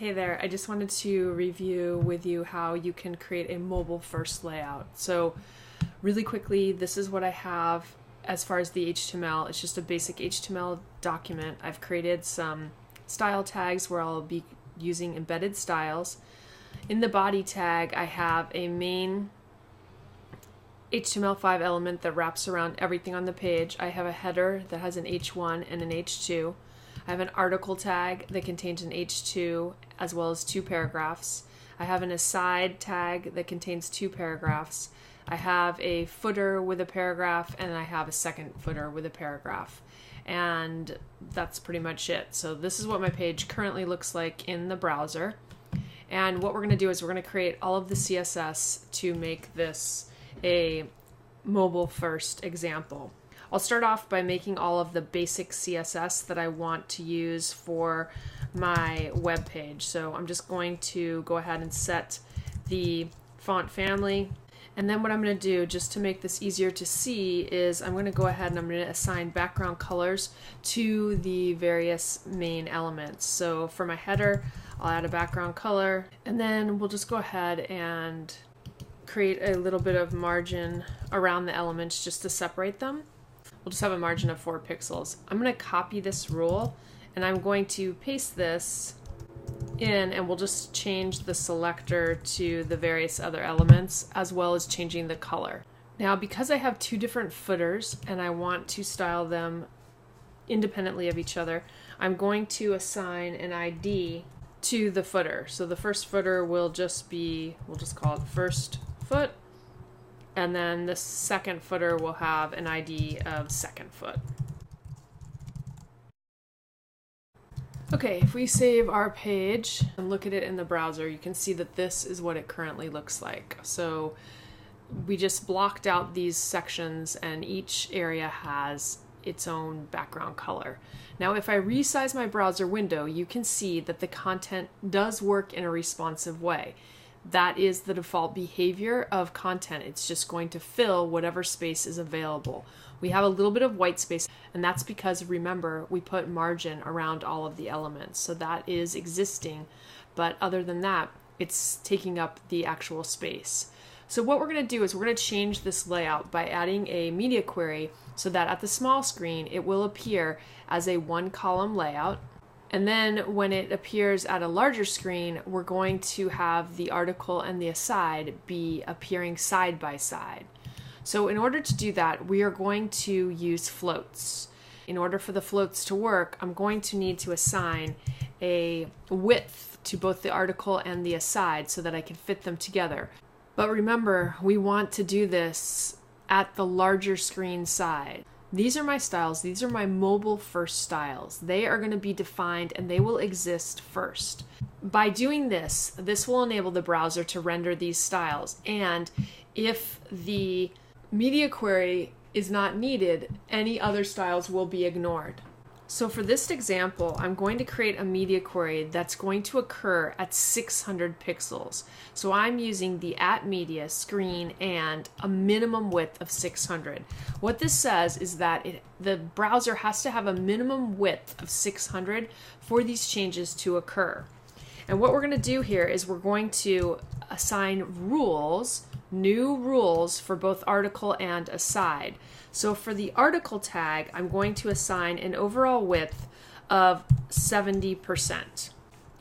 Hey there, I just wanted to review with you how you can create a mobile first layout. So really quickly, this is what I have as far as the HTML. It's just a basic HTML document. I've created some style tags where I'll be using embedded styles. In the body tag, I have a main HTML5 element that wraps around everything on the page. I have a header that has an H1 and an H2. I have an article tag that contains an H2 as well as 2 paragraphs. I have an aside tag that contains 2 paragraphs. I have a footer with a paragraph, and I have a second footer with a paragraph. And that's pretty much it. So this is what my page currently looks like in the browser. And what we're going to do is we're going to create all of the CSS to make this a mobile first example. I'll start off by making all of the basic CSS that I want to use for my web page. So I'm just going to go ahead and set the font family. And then what I'm going to do, just to make this easier to see, is I'm going to go ahead and I'm going to assign background colors to the various main elements. So for my header, I'll add a background color, and then we'll just go ahead and create a little bit of margin around the elements just to separate them. We'll just have a margin of 4 pixels. I'm going to copy this rule and I'm going to paste this in, and we'll just change the selector to the various other elements as well as changing the color. Now, because I have 2 different footers and I want to style them independently of each other, I'm going to assign an ID to the footer. So the first footer will just be, we'll just call it first foot. And then the second footer will have an ID of second foot. Okay, if we save our page and look at it in the browser, you can see that this is what it currently looks like. So we just blocked out these sections and each area has its own background color. Now, if I resize my browser window, you can see that the content does work in a responsive way. That is the default behavior of content. It's just going to fill whatever space is available. We have a little bit of white space, and that's because, remember, we put margin around all of the elements. So that is existing, but other than that, it's taking up the actual space. So what we're going to do is we're going to change this layout by adding a media query so that at the small screen, it will appear as a 1-column layout. And then when it appears at a larger screen, we're going to have the article and the aside be appearing side by side. So in order to do that, we are going to use floats. In order for the floats to work, I'm going to need to assign a width to both the article and the aside so that I can fit them together. But remember, we want to do this at the larger screen side. These are my styles. These are my mobile first styles. They are going to be defined and they will exist first. By doing this, this will enable the browser to render these styles. And if the media query is not needed, any other styles will be ignored. So for this example, I'm going to create a media query that's going to occur at 600 pixels. So I'm using the @media screen and a minimum width of 600. What this says is that the browser has to have a minimum width of 600 for these changes to occur. And what we're going to do here is we're going to assign rules, new rules for both article and aside. So for the article tag, I'm going to assign an overall width of 70%.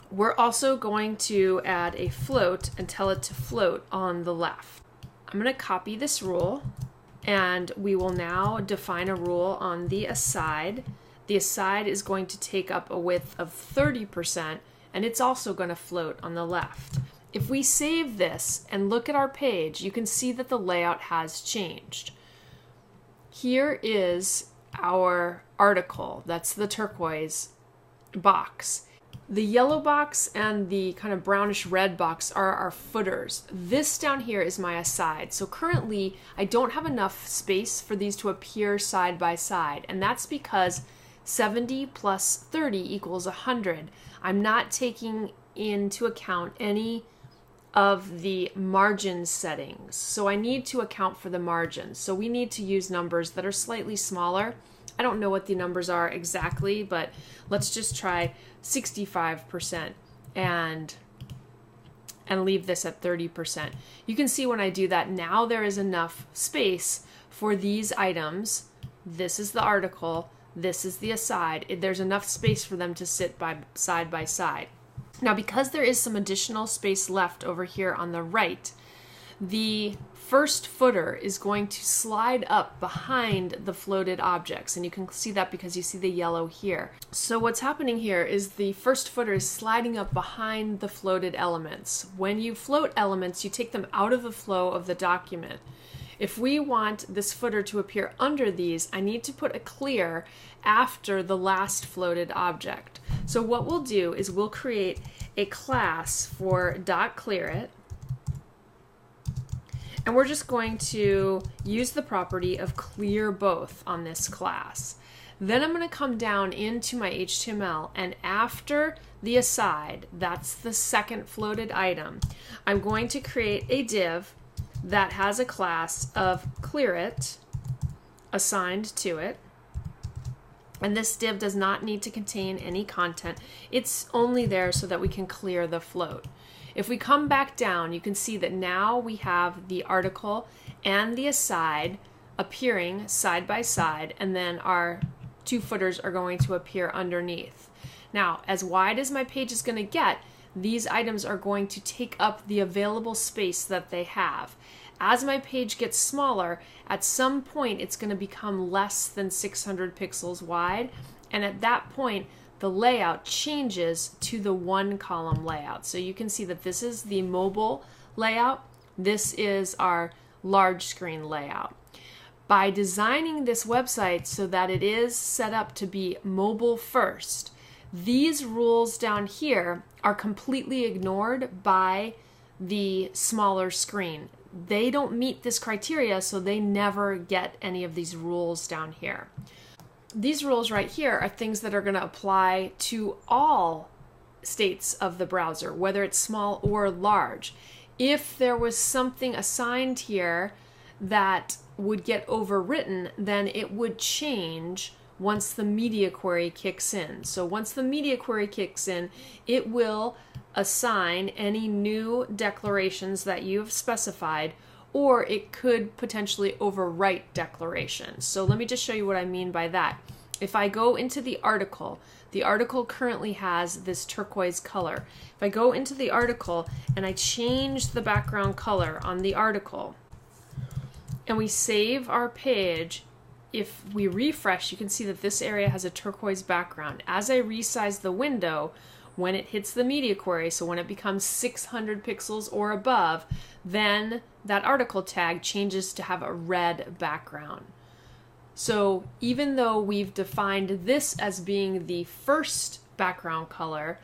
We're also going to add a float and tell it to float on the left. I'm going to copy this rule, and we will now define a rule on the aside. The aside is going to take up a width of 30%, and it's also going to float on the left. If we save this and look at our page, you can see that the layout has changed. Here is our article. That's the turquoise box. The yellow box and the kind of brownish red box are our footers. This down here is my aside. So currently, I don't have enough space for these to appear side by side, and that's because 70 plus 30 equals 100. I'm not taking into account any of the margin settings. So I need to account for the margins. So we need to use numbers that are slightly smaller. I don't know what the numbers are exactly, but let's just try 65%. and leave this at 30%. You can see when I do that, now there is enough space for these items. This is the article, this is the aside. There's enough space for them to sit side by side. Now, because there is some additional space left over here on the right, the first footer is going to slide up behind the floated objects, and you can see that because you see the yellow here. So what's happening here is the first footer is sliding up behind the floated elements. When you float elements, you take them out of the flow of the document. If we want this footer to appear under these, I need to put a clear after the last floated object. So what we'll do is we'll create a class for .ClearIt, and we're just going to use the property of clear both on this class. Then I'm going to come down into my HTML, and after the aside, that's the second floated item, I'm going to create a div that has a class of ClearIt assigned to it. And this div does not need to contain any content. It's only there so that we can clear the float. If we come back down, you can see that now we have the article and the aside appearing side by side, and then our two footers are going to appear underneath. Now, as wide as my page is going to get, these items are going to take up the available space that they have. As my page gets smaller, at some point it's going to become less than 600 pixels wide, and at that point the layout changes to the one column layout. So you can see that this is the mobile layout, this is our large screen layout. By designing this website so that it is set up to be mobile first, these rules down here are completely ignored by the smaller screen. They don't meet this criteria, so they never get any of these rules down here. These rules right here are things that are going to apply to all states of the browser, whether it's small or large. If there was something assigned here that would get overwritten, then it would change once the media query kicks in. So once the media query kicks in, it will assign any new declarations that you've specified, or it could potentially overwrite declarations. So let me just show you what I mean by that. If I go into the article currently has this turquoise color. If I go into the article and I change the background color on the article and we save our page, if we refresh, you can see that this area has a turquoise background. As I resize the window, when it hits the media query, so when it becomes 600 pixels or above, then that article tag changes to have a red background. So even though we've defined this as being the first background color,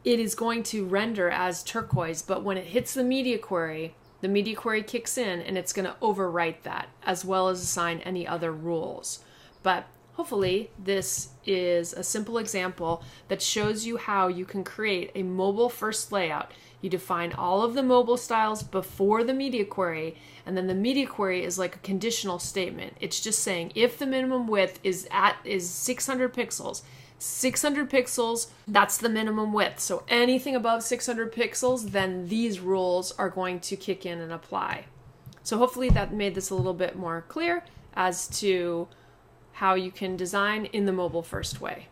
it is going to render as turquoise, but when it hits the media query kicks in and it's going to overwrite that, as well as assign any other rules. But hopefully this is a simple example that shows you how you can create a mobile first layout. You define all of the mobile styles before the media query, and then the media query is like a conditional statement. It's just saying if the minimum width is 600 pixels, 600 pixels, that's the minimum width. So anything above 600 pixels, then these rules are going to kick in and apply. So hopefully that made this a little bit more clear as to how you can design in the mobile first way.